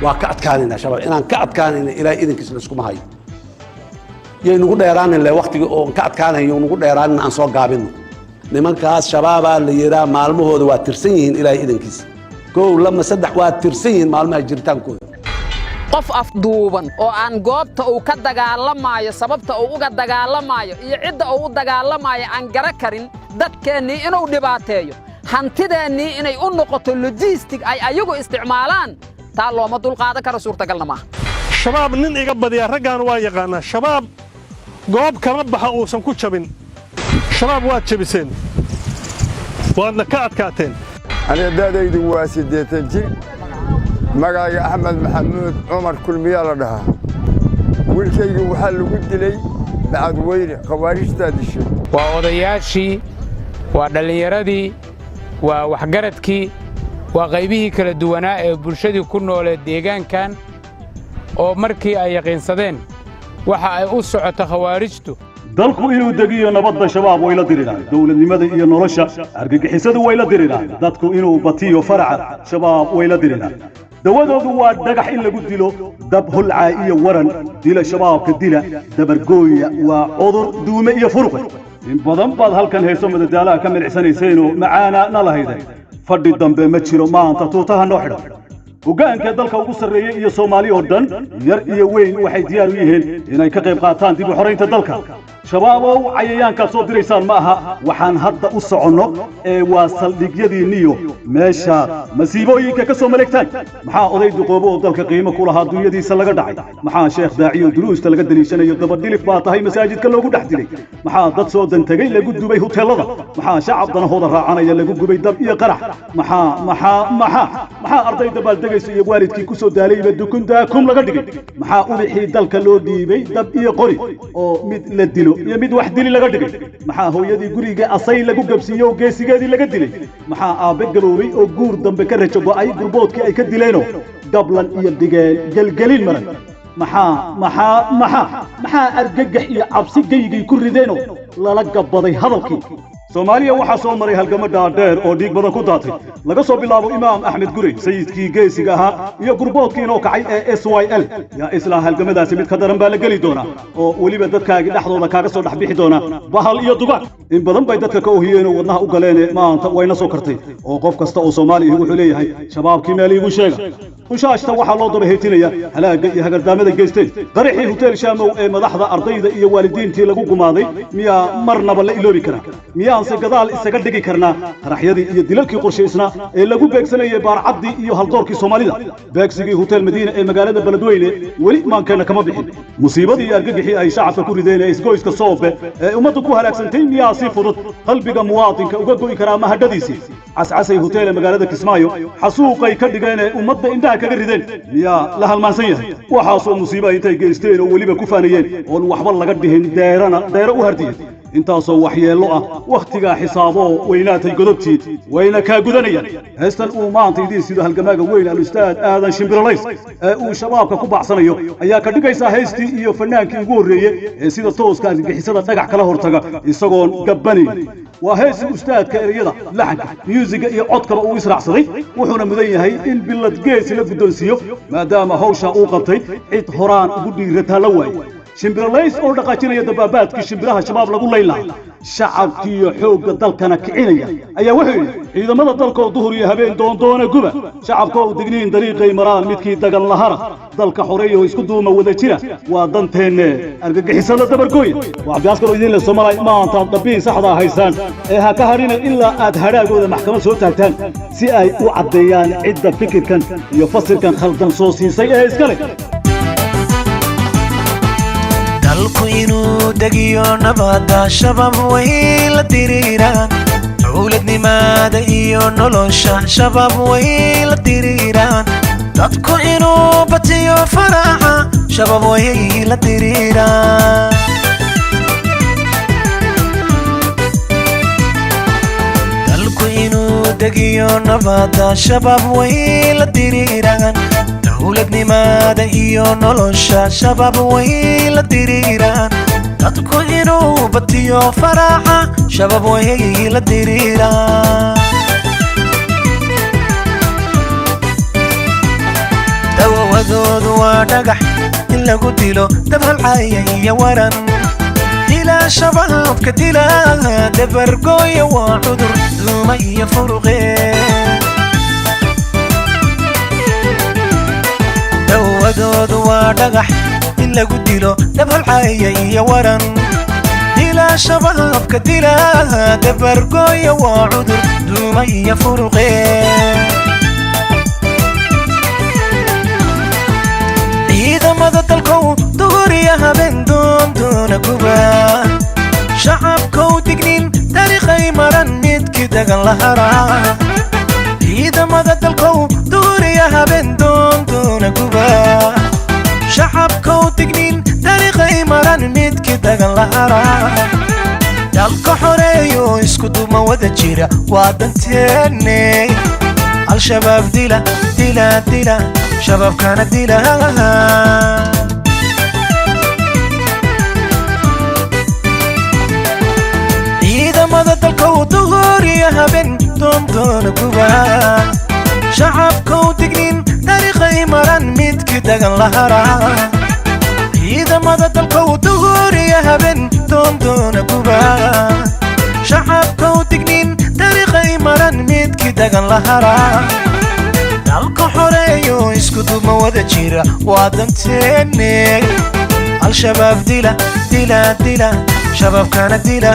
وكأت كاننا شباب إن كأت كان إلى إذن كسلسكم هاي ينقول إيران اللي وقت كأت كان ينقول إيران عن صوت قابلنا نمان كاس شباب اللي يرى معلمه هو وترسين إلى إذن كيس كو لما صدق وترسين معلمه جرتان كود qof afduuban oo aan goobta uu ka dagaalamayo sababta uu uga dagaalamayo iyo cidda uu u dagaalamayo aan gara karin dadkeennii inuu dhibaateeyo hantideennii inay u noqoto logistic ay ayagu isticmaalaan taa looma dulqaadan karo suurtagalna maaha shabaab nin iga badiya raggaan waa yaqaanaa shabaab goob kama baxa uusan ku jabin shabaab waad jabiseen waadna ka adkaateen aniga daadaydu waa 8 jir magacayga axmed maxamuud cumar kulmiyaa la dhahaa wiilkaygu waxaa lagu dilay bacadweyne khawaarijtaa dishay waa odayaashii waa dhallinyaradii waa waxgaradkii waa qaybihii kala duwanaa ee bulshadii ku noolee deegaankan oo markii ay yaqiinsadeen waxa ay u socoto khawaarijtu dalku inuu degiyo nabadda shabaab way la diriraan dawladnimada iyo nolosha argagixisadu way la diriraan dadku inuu batiyo faraca shabaab way la diriraan dawadoodu waa dhagax in lagu dilo dab hulca iyo waran dila shabaabka dila dabargooya waa cudur duume iyo furuq in badan baad halkan heeso madadaalaha ka milixsanayseenoo macaana na lahayday fadhi dambe ma jiro maanta tuutaha noo xidhan hoggaanka dalka ugu sarreeyay iyo Soomaali oo dhan yar iyo weyn waxay diyaar u yihiin inay ka qayb qaataan dib u xoreynta dalka shabaab cayayaanka soo diraysaan ma aha waxaan hadda u soconno ee waa saldhigyadiinniyo meesha masiibooyinka ka soo maleegtaan maxaa oday duqoobo oo dalka qiimo ku lahaa dunyadiisa laga dhacay maxaa sheekh daaciyo duruusta laga daliishanayo dabadhilif baa tahay masaajidka loogu dhex dilay maxaa dad soo dantagay lagu dubay hoteelada maxaa shacab danahooda raacanaya lagu gubay dab iyo qarax maxaa arday dabaaldegaysa iyo waalidkii ku soo daalayba dukundaakum laga dhigay maxaa ubixii dalka loo dhiibay dab iyo qori oo mid la dilo iyo mid wax dili laga dhigay maxaa hooyadii guriga asay lagu gabsiyo geesigeedii laga dilay maxaa aabe gaboobay oo guur dambe ka rajo go'ay gurboodkii ay ka dileeno gablan iyo digeel galgalin maran maxaa argagax iyo cabsi geygii ku rideeno lala gabaday hadalkii Soomaaliya waxa soo maray halgama dhaadheer oo dhiig badan ku daatay laga soo bilaabo Imaam Axmed Gurey sayidkii geesiga ahaa iyo gurboodkii inoo kacay ee SYL yaa isla halgamadaasi mid ka daran baa la geli doona oo waliba dadkaaga dhaxdooda kaaga soo dhax bixi doona bahal iyo dugaag in badan bay dadka ka ohiyeen oo wadnaha u galeen maanta wayna soo kartay oo qof kasta oo Soomaali ah wuxuu leeyahay shabaabkii meel igu sheega ushaashta waxa loo daba heetinaya halaaga iyo hagardaamada geysteen qarixii hotel Shaamow ee madaxda ardayda iyo waalidiintii lagu gumaaday miyaa marnaba la iloobi karaa miyaa gadaal isaga dhigi karnaa qaraxyadii iyo dilalkii qorshaysna ee lagu beegsanayay baarcadii iyo haldoorkii Soomaalida beegsigii hotel Madiina ee magaalada Beledweyne wali maankeena kama bixin musiibadii argagixii ay shacabka ku rideen isgoyska Soobe ee ummaddu ku halaagsantay miyaa si fudud qalbiga muwaadinka uga go'i karaa mahadadiisii cascasay hotel ee magaalada Kismaayo xasuuqay ka dhigeen ummadda indhaha kaga rideen miyaa la halmaansan yahay waxaasoo musiibo intay geysteen oo waliba ku faanayeen oo waxba laga dhihin deero u hardiyay intaasoo waxyeello ah waqtiga xisaabo weynaatay godobtii wayna ka gudanayaan heestan uu maanta idin sida halgamaaga weyn al-ustaad aadan shimbiralays ee uu shabaabka ku baxsanayo ayaa ka dhigaysa heestii iyo fanaankii ugu horeeyay ee sida tooska argagixisada dhagax kala hortaga isagoon gabbanayn waa heestii ustaadka ereyada laxanka musiga iyo codkaba uu israacsaday wuxuuna mudan yahay in bilad gees la guddoonsiyo maadaama hawsha uu qabtay cid horaan ugu dhiirataa la waayay shimbiralays oo dhaqaajinaya dabaabaadkii shimbiraha shabaab lagu leeynahay shacabkii iyo xoogga dalkana kicinaya ayaa wuxuu yidhi ciidamada dalka duhur iyo habeen doondoona guba shacabka oo digniin dariiqay maraan midkii dagan lahara dalka xoreeyo isku duuma wada jira waa danteenne argagixisada dabargooya waa cabdiaskar oo idin la Soomaaliya maanta dhabiin saxda haysaan ee ha ka harina ilaa aad haraagooda maxkamad soo taagtaan si ay u cadeeyaan cidda fikirkan iyo fasirkan khaldan soo siisay ee iskale dalku inuu degiyo nabadda shabaab way la diriraan dawladnimada iyo nolosha shabaab way la diriraan dadku inuu batiyo faraca shabaab way la diriraan dalku inuu degiyo nabadda shabaab way la diriraan dawladnimada iyo nolosha shabaab way la diriraan dadku inuu batiyo faraca shabaab way la diriraan dawadoodu waa dhagax in lagu dilo dabhalcaya iyo waran dilaa shabaabka dilaa dabargooya waa cudur duuma iyo furuqe dawadoodu waa dhagax in lagu dilo dabhalcaya iyo waran dilaa shabaabka dilaa dabargooya waa cudur duuma iyo furuqe ciidamada dalkow duhuriya habeen doondoona guba shacabkow dignin dariiqay maran midkii dagan la haraa ciidamada dalkow duhuriya habeen doondoona guba shacabkow dignin dariiqay maran midkii dagan la haraa dalka xoreeyo isku duma wada jira waa danteenne al-shabaab dila dila dila shababkana dila ciidamada dalkow duhuriya habeen doondoona guba shacabkow dignin dariiqay maran midkii dagan la haraa ciidamada dalkow duhuriya habeen doondoona guba shacabkow dignin dariiqay maran midkii dagan la haraa dalka xoreeyo isku duma wada jira waa danteenne al-shabaab dila dila dila shababkana dila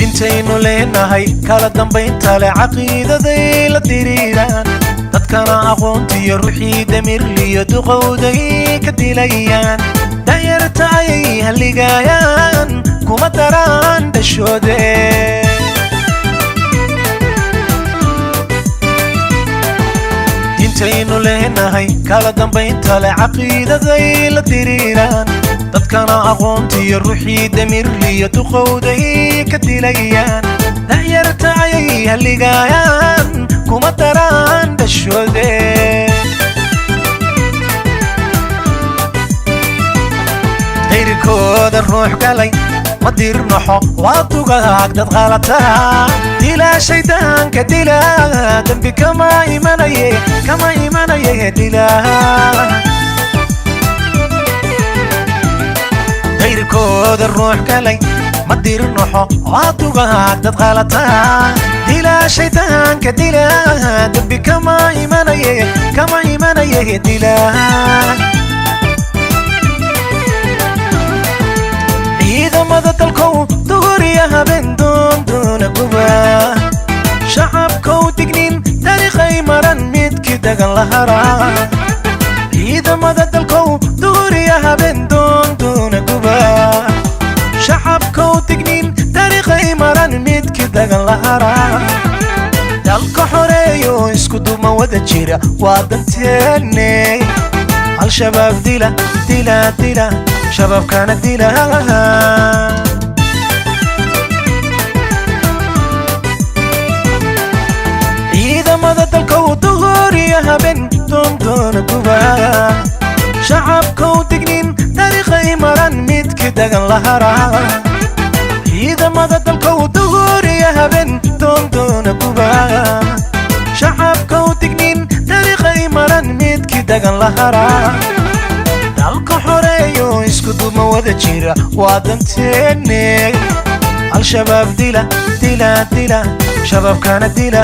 intaynu leenahay kala dambaynta leh caqiidaday la diriiraan dadkana aqoontiyo ruuxii damirliyo duqowday ka dilayaan danyarta ayay halligayaan kuma daraan dhashoode intaynu leenahay kala dambaynta leh caqiidaday la diriiraan dadkana aqoontiyo ruuxii damirliyo duqowday ka dilayaan danyarta ayay halligayaan kuma daraan dhashoode qayrkooda ruux galay ma dirnaxo waa dugaag dad qalataa dilaa shaydaanka dilaa dembi kama imanaye dilaa qayrkooda ruux galay ma dirnaxo waa dugaag dad qalataa dilaa shaydaanka dilaa dembi kama imanaye dilaa ciidamada dalkow duhuriya habeen doondoona guba shacabkow dignin dariiqay maran midkii dagan la haraa ciidamada dalkow duhuriya habeen doondoona guba shacabkow dignin dariiqay maran midkii dagan la haraa dalka xoreeyo isku duma wada jira waa danteenne al-shabaab dila dila dila shababkana dila ciidamada dalkow duhuriya habeen doondoona guba shacabkow dignin dariiqay maran midkii dagan la haraa ciidamada dalkow duhuriya habeen doondoona guba shacabkow dignin dariiqay maran midkii dagan la haraa dalka xoreeyo isku duma wada jira waa danteenne al-shabaab dila dila dila shababkana dila